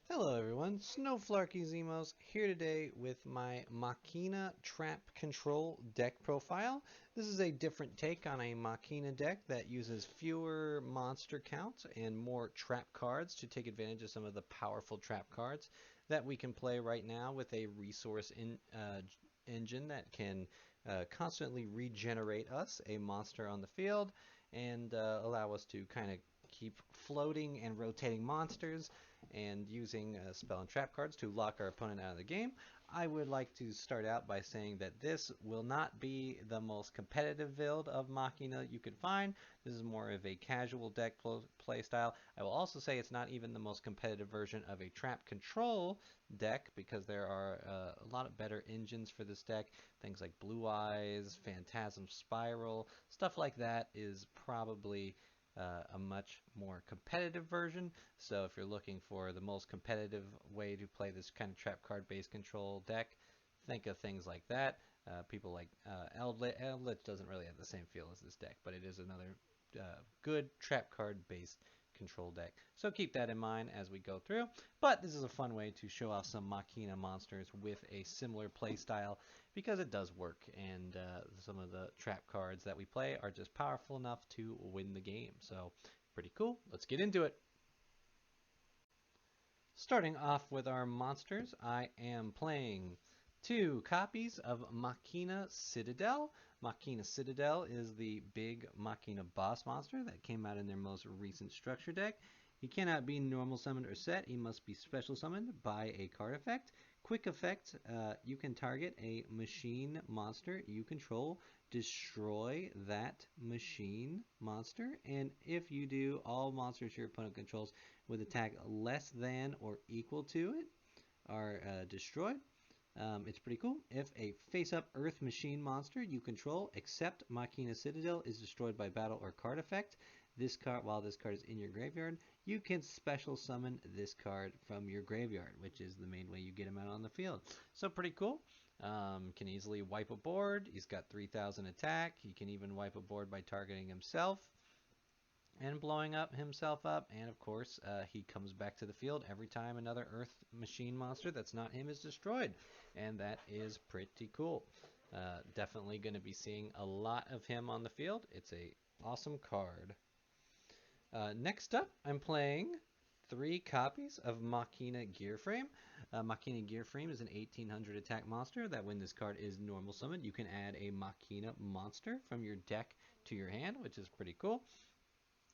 Hello everyone, Snowflarky Zemos here today with my Machina Trap Control deck profile. This is a different take on a Machina deck that uses fewer monster counts and more trap cards to take advantage of some of the powerful trap cards that we can play right now with a engine that can constantly regenerate us a monster on the field and allow us to kind of keep floating and rotating monsters and using spell and trap cards to lock our opponent out of the game. I would like to start out by saying that this will not be the most competitive build of Machina you can find. This is more of a casual deck play style. I will also say it's not even the most competitive version of a trap control deck because there are a lot of better engines for this deck. Things like Blue Eyes, Phantasm Spiral, stuff like that is probably a much more competitive version. So if you're looking for the most competitive way to play this kind of trap card based control deck, think of things like that. People like Eldritch. Eldritch doesn't really have the same feel as this deck, but it is another good trap card based control deck. So keep that in mind as we go through. But this is a fun way to show off some Machina monsters with a similar play style because it does work, and some of the trap cards that we play are just powerful enough to win the game. So pretty cool. Let's get into it. Starting off with our monsters, I am playing two copies of Machina Citadel. Machina Citadel is the big Machina boss monster that came out in their most recent structure deck. He cannot be normal summoned or set. He must be special summoned by a card effect. Quick effect, you can target a machine monster you control, destroy that machine monster, and if you do, all monsters your opponent controls with attack less than or equal to it are destroyed. It's pretty cool. If a face-up Earth Machine monster you control, except Machina Citadel, is destroyed by battle or card effect, while this card is in your graveyard, you can special summon this card from your graveyard, which is the main way you get him out on the field. So pretty cool. Can easily wipe a board. He's got 3,000 attack. He can even wipe a board by targeting himself and blowing up himself up, and of course he comes back to the field every time another Earth Machine monster that's not him is destroyed, and that is pretty cool. Definitely going to be seeing a lot of him on the field. It's a awesome card. Next up, I'm playing three copies of Machina Gearframe. Machina Gearframe is an 1800 attack monster that when this card is normal summoned, you can add a Machina monster from your deck to your hand, which is pretty cool.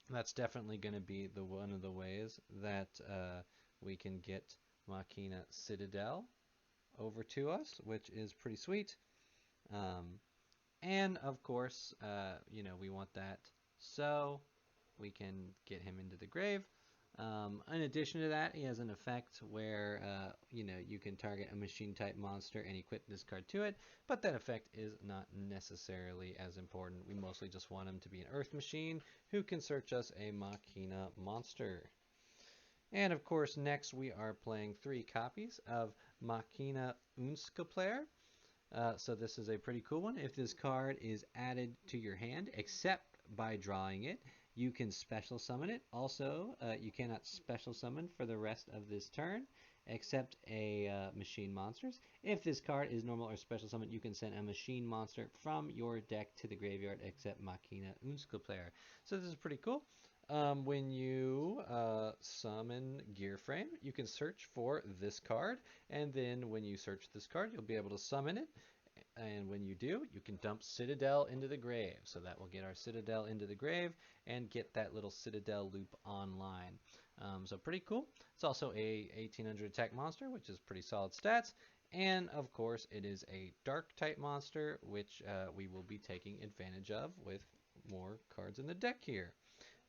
That's definitely going to be one of the ways that we can get Machina Citadel over to us, which is pretty sweet. Um, and of course, we want that so we can get him into the grave. In addition to that, he has an effect where you can target a machine type monster and equip this card to it, but that effect is not necessarily as important. We mostly just want him to be an Earth Machine who can search us a Machina monster. And of course, next we are playing three copies of Machina Unskapler. So this is a pretty cool one. If this card is added to your hand, except by drawing it, you can special summon it. Also, you cannot special summon for the rest of this turn, except a machine monsters. If this card is normal or special summon, you can send a machine monster from your deck to the graveyard, except Machina Unskapler. So this is pretty cool. When you summon Gearframe, you can search for this card, and then when you search this card, you'll be able to summon it. And when you do, you can dump Citadel into the grave. So that will get our Citadel into the grave and get that little Citadel loop online. So pretty cool. It's also a 1800 attack monster, which is pretty solid stats. And of course, it is a dark type monster, which we will be taking advantage of with more cards in the deck here.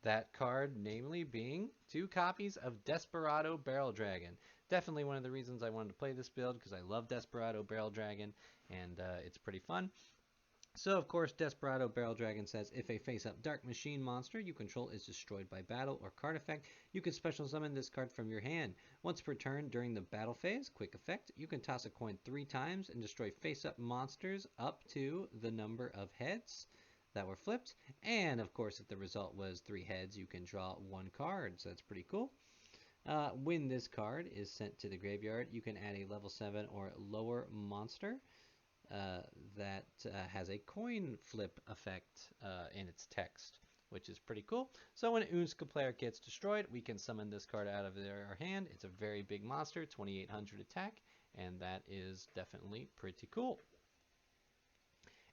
That card, namely being two copies of Desperado Barrel Dragon. Definitely one of the reasons I wanted to play this build, because I love Desperado Barrel Dragon, and it's pretty fun. So, of course, Desperado Barrel Dragon says, if a face-up Dark Machine monster you control is destroyed by battle or card effect, you can special summon this card from your hand. Once per turn during the battle phase, quick effect, you can toss a coin 3 times and destroy face-up monsters up to the number of heads that were flipped. And, of course, if the result was 3 heads, you can draw 1 card, so that's pretty cool. When this card is sent to the graveyard, you can add a level 7 or lower monster uh, that has a coin flip effect in its text, which is pretty cool. So when Unska player gets destroyed, we can summon this card out of their hand. It's a very big monster, 2800 attack, and that is definitely pretty cool.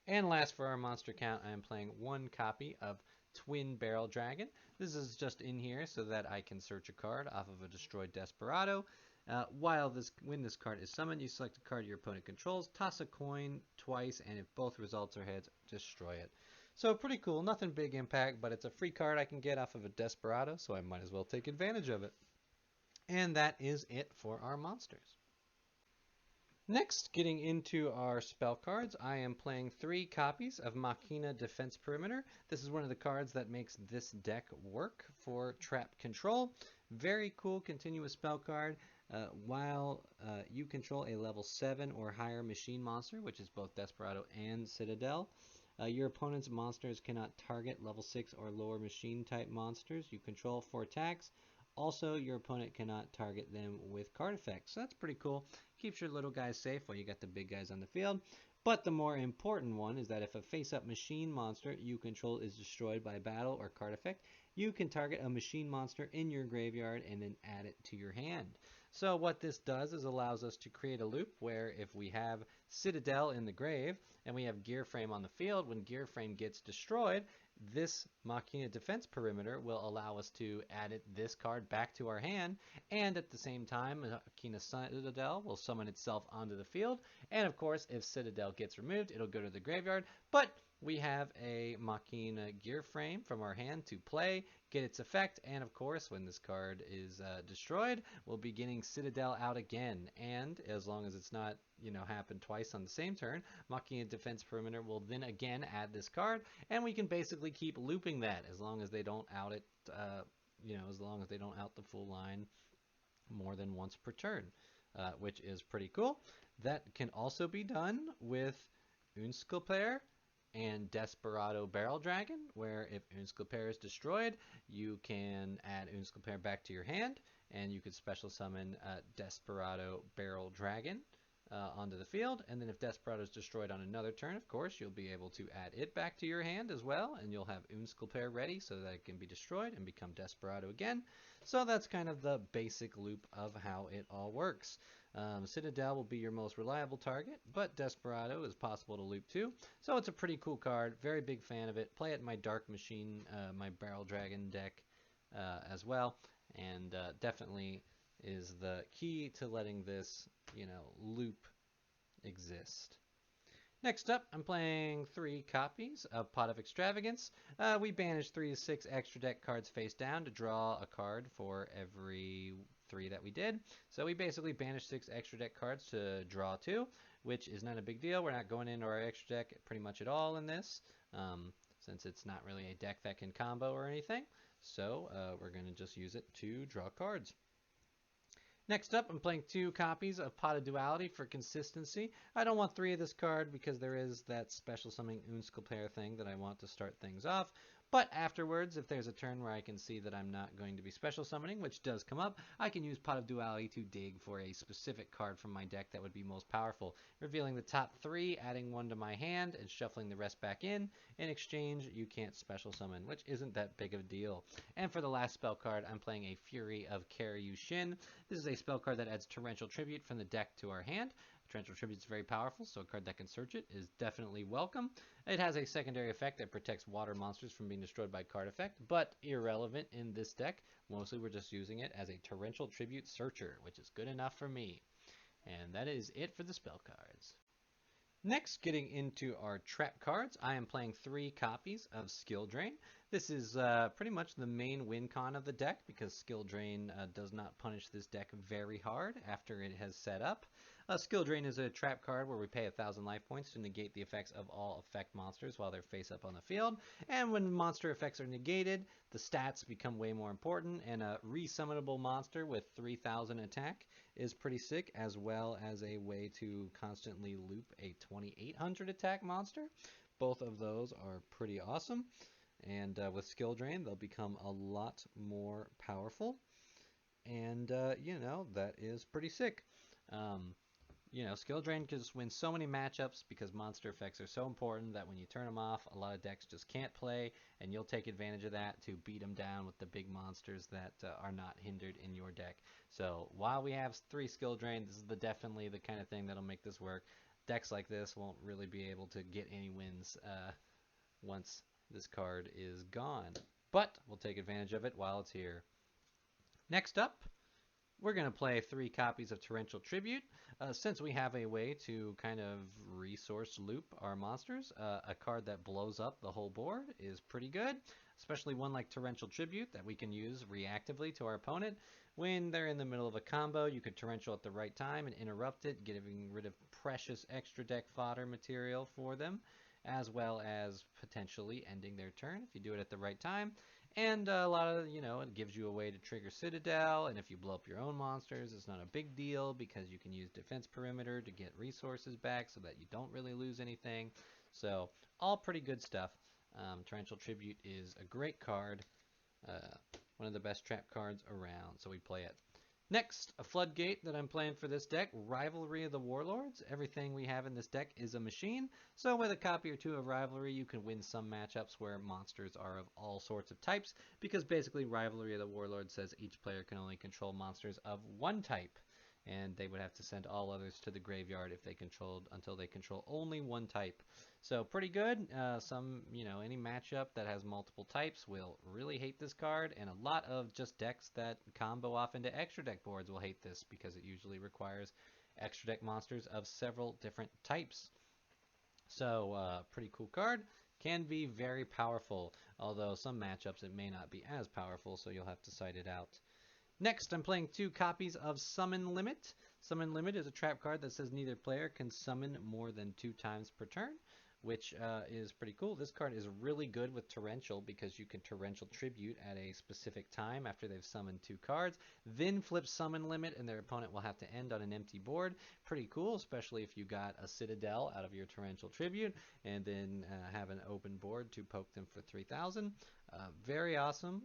And last for our monster count, I am playing one copy of Twin Barrel Dragon. This is just in here so that I can search a card off of a destroyed Desperado. When this card is summoned, you select a card your opponent controls, toss a coin twice, and if both results are heads, destroy it. So pretty cool, nothing big impact, but it's a free card I can get off of a Desperado, so I might as well take advantage of it. And that is it for our monsters. Next, getting into our spell cards, I am playing 3 copies of Machina Defense Perimeter. This is one of the cards that makes this deck work for trap control. Very cool continuous spell card. While you control a level 7 or higher machine monster, which is both Desperado and Citadel, your opponent's monsters cannot target level 6 or lower machine type monsters you control for attacks. Also, your opponent cannot target them with card effects. So that's pretty cool. Keeps your little guys safe while you got the big guys on the field. But the more important one is that if a face-up machine monster you control is destroyed by battle or card effect, you can target a machine monster in your graveyard and then add it to your hand. So what this does is allows us to create a loop where if we have Citadel in the grave and we have Gear Frame on the field, when Gear Frame gets destroyed, this Machina Defense Perimeter will allow us to add this card back to our hand, and at the same time, Machina Citadel will summon itself onto the field, and of course, if Citadel gets removed, it'll go to the graveyard, but we have a Machina Gear Frame from our hand to play, get its effect, and of course, when this card is destroyed, we'll be getting Citadel out again, and as long as it's not, happen twice on the same turn, Machina Defense Perimeter will then again add this card, and we can basically keep looping that as long as they don't out it, as long as they don't out the full line more than once per turn, which is pretty cool. That can also be done with Unskulper and Desperado Barrel Dragon, where if Unskulper is destroyed, you can add Unskulper back to your hand, and you could special summon Desperado Barrel Dragon onto the field, and then if Desperado is destroyed on another turn, of course, you'll be able to add it back to your hand as well, and you'll have Unskulper ready so that it can be destroyed and become Desperado again. So that's kind of the basic loop of how it all works. Citadel will be your most reliable target, but Desperado is possible to loop too. So it's a pretty cool card. Very big fan of it. Play it in my Dark Machine, my Barrel Dragon deck as well, and definitely is the key to letting this, loop exist. Next up, I'm playing 3 copies of Pot of Extravagance. We banish 3 to 6 extra deck cards face down to draw a card for every 3 that we did. So we basically banished 6 extra deck cards to draw 2, which is not a big deal. We're not going into our extra deck pretty much at all in this, since it's not really a deck that can combo or anything. So we're going to just use it to draw cards. Next up, I'm playing 2 copies of Pot of Duality for consistency. I don't want 3 of this card because there is that special summoning Unskulper thing that I want to start things off. But afterwards, if there's a turn where I can see that I'm not going to be special summoning, which does come up, I can use Pot of Duality to dig for a specific card from my deck that would be most powerful, revealing the top 3, adding 1 to my hand, and shuffling the rest back in. In exchange, you can't special summon, which isn't that big of a deal. And for the last spell card, I'm playing a Fury of Karyu Shin. This is a spell card that adds Torrential Tribute from the deck to our hand. Torrential Tribute is very powerful, so a card that can search it is definitely welcome. It has a secondary effect that protects water monsters from being destroyed by card effect, but irrelevant in this deck. Mostly we're just using it as a Torrential Tribute Searcher, which is good enough for me. And that is it for the spell cards. Next, getting into our trap cards, I am playing 3 copies of Skill Drain. This is pretty much the main win con of the deck because Skill Drain does not punish this deck very hard after it has set up. Skill Drain is a trap card where we pay 1,000 life points to negate the effects of all effect monsters while they're face up on the field. And when monster effects are negated, the stats become way more important, and a resummonable monster with 3,000 attack is pretty sick, as well as a way to constantly loop a 2,800 attack monster. Both of those are pretty awesome, and with Skill Drain, they'll become a lot more powerful. and that is pretty sick. Um, Skill Drain can just win so many matchups because monster effects are so important that when you turn them off, a lot of decks just can't play, and you'll take advantage of that to beat them down with the big monsters that are not hindered in your deck. So while we have 3 Skill Drain, this is definitely the kind of thing that'll make this work. Decks like this won't really be able to get any wins once this card is gone. But we'll take advantage of it while it's here. Next up, we're going to play 3 copies of Torrential Tribute. Since we have a way to kind of resource loop our monsters, a card that blows up the whole board is pretty good, especially one like Torrential Tribute that we can use reactively to our opponent. When they're in the middle of a combo, you could Torrential at the right time and interrupt it, getting rid of precious extra deck fodder material for them, as well as potentially ending their turn if you do it at the right time. And a lot of, it gives you a way to trigger Citadel, and if you blow up your own monsters, it's not a big deal because you can use Defense Perimeter to get resources back so that you don't really lose anything. So, all pretty good stuff. Torrential Tribute is a great card, one of the best trap cards around, so we play it. Next, a Floodgate that I'm playing for this deck, Rivalry of the Warlords. Everything we have in this deck is a machine, so with a copy or 2 of Rivalry, you can win some matchups where monsters are of all sorts of types, because basically Rivalry of the Warlords says each player can only control monsters of one type, and they would have to send all others to the graveyard if they controlled until they control only one type. So pretty good. Any matchup that has multiple types will really hate this card, and a lot of just decks that combo off into extra deck boards will hate this because it usually requires extra deck monsters of several different types. So pretty cool card. Can be very powerful, although some matchups it may not be as powerful, so you'll have to side it out. Next, I'm playing 2 copies of Summon Limit. Summon Limit is a trap card that says neither player can summon more than 2 times per turn, which is pretty cool. This card is really good with Torrential because you can Torrential Tribute at a specific time after they've summoned 2 cards, then flip Summon Limit and their opponent will have to end on an empty board. Pretty cool, especially if you got a Citadel out of your Torrential Tribute and then have an open board to poke them for 3,000. Very awesome.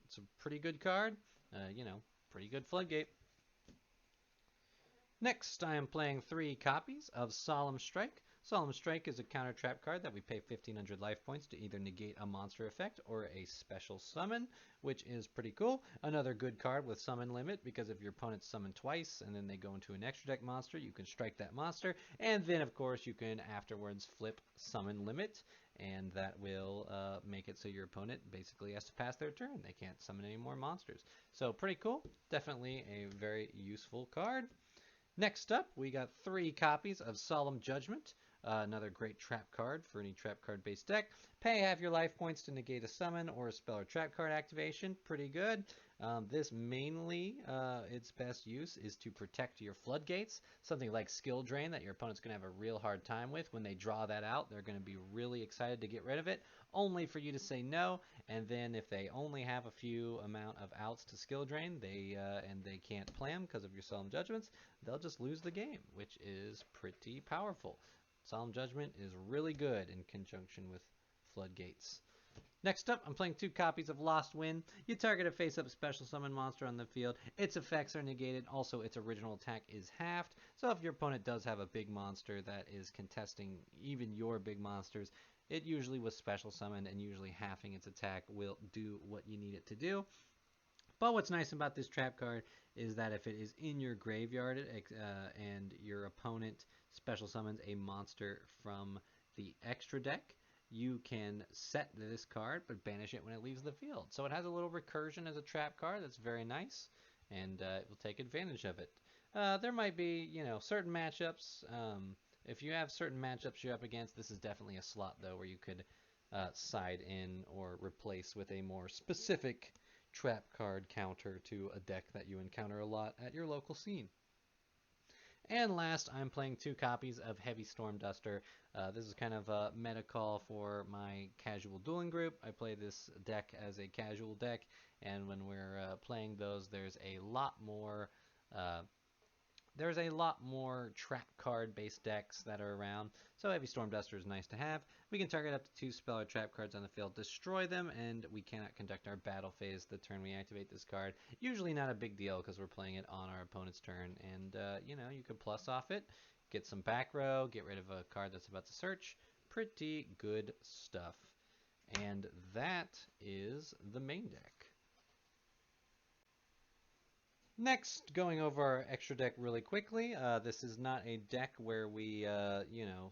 It's a pretty good card. Pretty good Floodgate. Next, I am playing 3 copies of Solemn Strike. Solemn Strike is a counter trap card that we pay 1,500 life points to either negate a monster effect or a special summon, which is pretty cool. Another good card with Summon Limit, because if your opponent's summoned twice and then they go into an extra deck monster, you can strike that monster, and then of course you can afterwards flip Summon Limit, and that will make it so your opponent basically has to pass their turn. They can't summon any more monsters. So pretty cool. Definitely a very useful card. Next up, we got 3 copies of Solemn Judgment, another great trap card for any trap card based deck. Pay half your life points to negate a summon or a spell or trap card activation. Pretty good. This mainly, its best use is to protect your floodgates. Something like Skill Drain that your opponent's going to have a real hard time with. When they draw that out, they're going to be really excited to get rid of it, only for you to say no. And then if they only have a few amount of outs to Skill Drain, and they can't play them because of your Solemn Judgments, they'll just lose the game, which is pretty powerful. Solemn Judgment is really good in conjunction with Floodgates. Next up, I'm playing 2 copies of Lost Wind. You target a face-up special summon monster on the field. Its effects are negated. Also, its original attack is halved. So if your opponent does have a big monster that is contesting even your big monsters, it usually was special summoned, and usually halving its attack will do what you need it to do. But what's nice about this trap card is that if it is in your graveyard and your opponent special summons a monster from the extra deck, you can set this card but banish it when it leaves the field. So it has a little recursion as a trap card that's very nice, and it will take advantage of it. There might be, certain matchups. If you have certain matchups you're up against, this is definitely a slot, though, where you could side in or replace with a more specific trap card counter to a deck that you encounter a lot at your local scene. And last, I'm playing 2 copies of Heavy Storm Duster. This is kind of a meta call for my casual dueling group. I play this deck as a casual deck, and when we're playing those, there's a lot more there's a lot more trap card based decks that are around, so Heavy Storm Duster is nice to have. We can target up to 2 spell or trap cards on the field, destroy them, and we cannot conduct our battle phase the turn we activate this card. Usually not a big deal because we're playing it on our opponent's turn, and you can plus off it, get some back row, get rid of a card that's about to search. Pretty good stuff. And that is the main deck. Next, going over our extra deck really quickly. This is not a deck where we,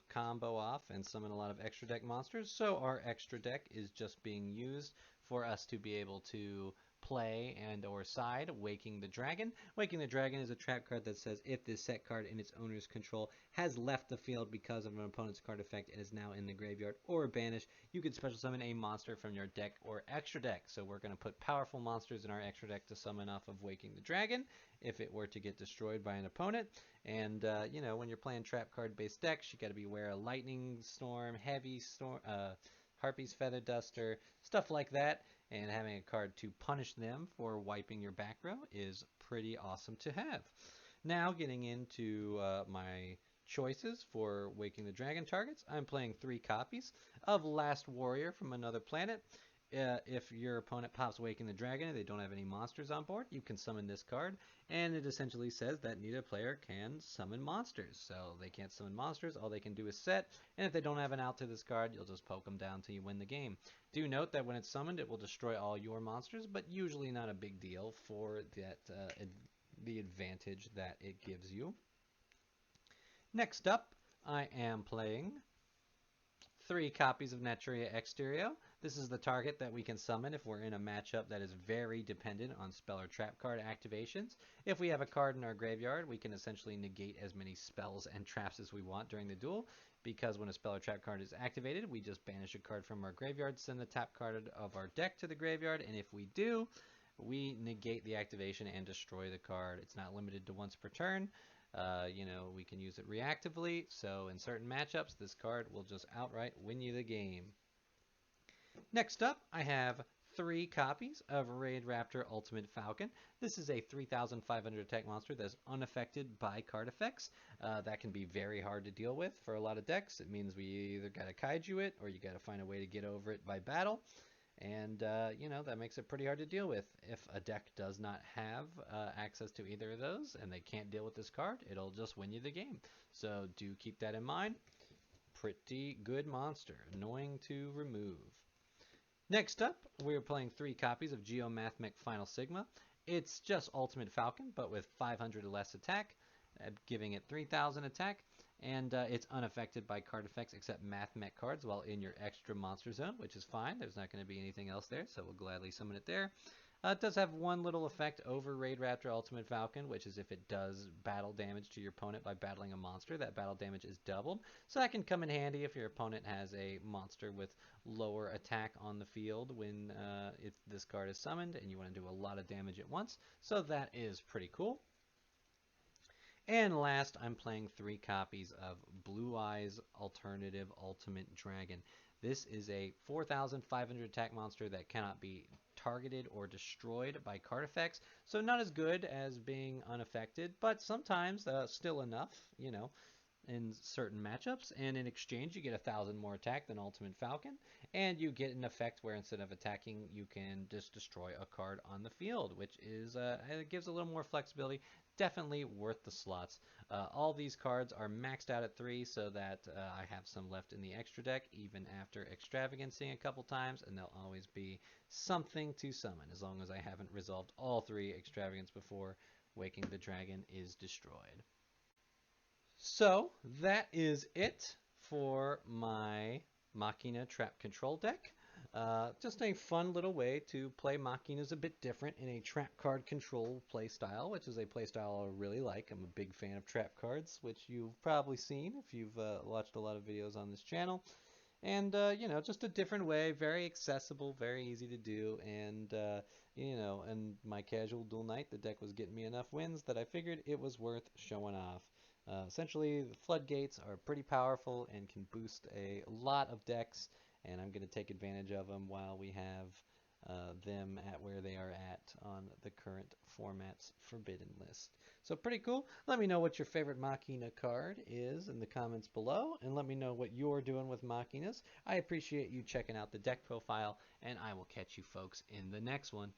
combo off and summon a lot of extra deck monsters. So our extra deck is just being used for us to be able to play and or side Waking the Dragon. Waking the Dragon is a trap card that says if this set card in its owner's control has left the field because of an opponent's card effect and is now in the graveyard or banished, you can special summon a monster from your deck or extra deck. So we're going to put powerful monsters in our extra deck to summon off of Waking the Dragon if it were to get destroyed by an opponent. And when you're playing trap card based decks, you got to be aware of Lightning Storm, Heavy Storm, Harpy's Feather Duster, stuff like that. And having a card to punish them for wiping your back row is pretty awesome to have. Now getting into my choices for Waking the Dragon targets, I'm playing 3 copies of Last Warrior from Another Planet. If your opponent pops Waking the Dragon and they don't have any monsters on board, you can summon this card, and it essentially says that neither player can summon monsters. So they can't summon monsters, all they can do is set, and if they don't have an out to this card, you'll just poke them down till you win the game. Do note that when it's summoned, it will destroy all your monsters, but usually not a big deal for that the advantage that it gives you. Next up, I am playing 3 copies of Naturia Exterio. This is the target that we can summon if we're in a matchup that is very dependent on spell or trap card activations. If we have a card in our graveyard, we can essentially negate as many spells and traps as we want during the duel, because when a spell or trap card is activated, we just banish a card from our graveyard, send the tap card of our deck to the graveyard, and if we do, we negate the activation and destroy the card. It's not limited to once per turn. We can use it reactively, so in certain matchups, this card will just outright win you the game. Next up, I have 3 copies of Raid Raptor Ultimate Falcon. This is a 3,500 attack monster that's unaffected by card effects. That can be very hard to deal with for a lot of decks. It means we either gotta kaiju it, or you gotta find a way to get over it by battle. And, that makes it pretty hard to deal with. If a deck does not have access to either of those and they can't deal with this card, it'll just win you the game. So do keep that in mind. Pretty good monster. Annoying to remove. Next up, we're playing 3 copies of Geomathmech Final Sigma. It's just Ultimate Falcon, but with 500 less attack, giving it 3,000 attack. And it's unaffected by card effects except Mathmech cards while in your extra monster zone, which is fine. There's not going to be anything else there, so we'll gladly summon it there. It does have one little effect over Raid Raptor Ultimate Falcon, which is if it does battle damage to your opponent by battling a monster, that battle damage is doubled. So that can come in handy if your opponent has a monster with lower attack on the field when if this card is summoned and you want to do a lot of damage at once. So that is pretty cool. And last, I'm playing 3 copies of Blue Eyes Alternative Ultimate Dragon. This is a 4,500 attack monster that cannot be targeted or destroyed by card effects, so not as good as being unaffected, but sometimes still enough, in certain matchups. And in exchange, you get 1,000 more attack than Ultimate Falcon, and you get an effect where instead of attacking, you can just destroy a card on the field, which is it gives a little more flexibility. Definitely worth the slots. All these cards are maxed out at 3, so that I have some left in the extra deck even after extravagancy a couple times, and there'll always be something to summon as long as I haven't resolved all 3 extravagance before Waking the Dragon is destroyed. So that is it for my Machina trap control deck. Just a fun little way to play Machinas a bit different in a trap card control play style, which is a play style I really like. I'm a big fan of trap cards, which you've probably seen if you've watched a lot of videos on this channel. And, just a different way, very accessible, very easy to do. And, and my casual duel night, the deck was getting me enough wins that I figured it was worth showing off. Essentially, the floodgates are pretty powerful and can boost a lot of decks, and I'm going to take advantage of them while we have them at where they are at on the current format's forbidden list. So pretty cool. Let me know what your favorite Machina card is in the comments below, and let me know what you're doing with Machinas. I appreciate you checking out the deck profile, and I will catch you folks in the next one.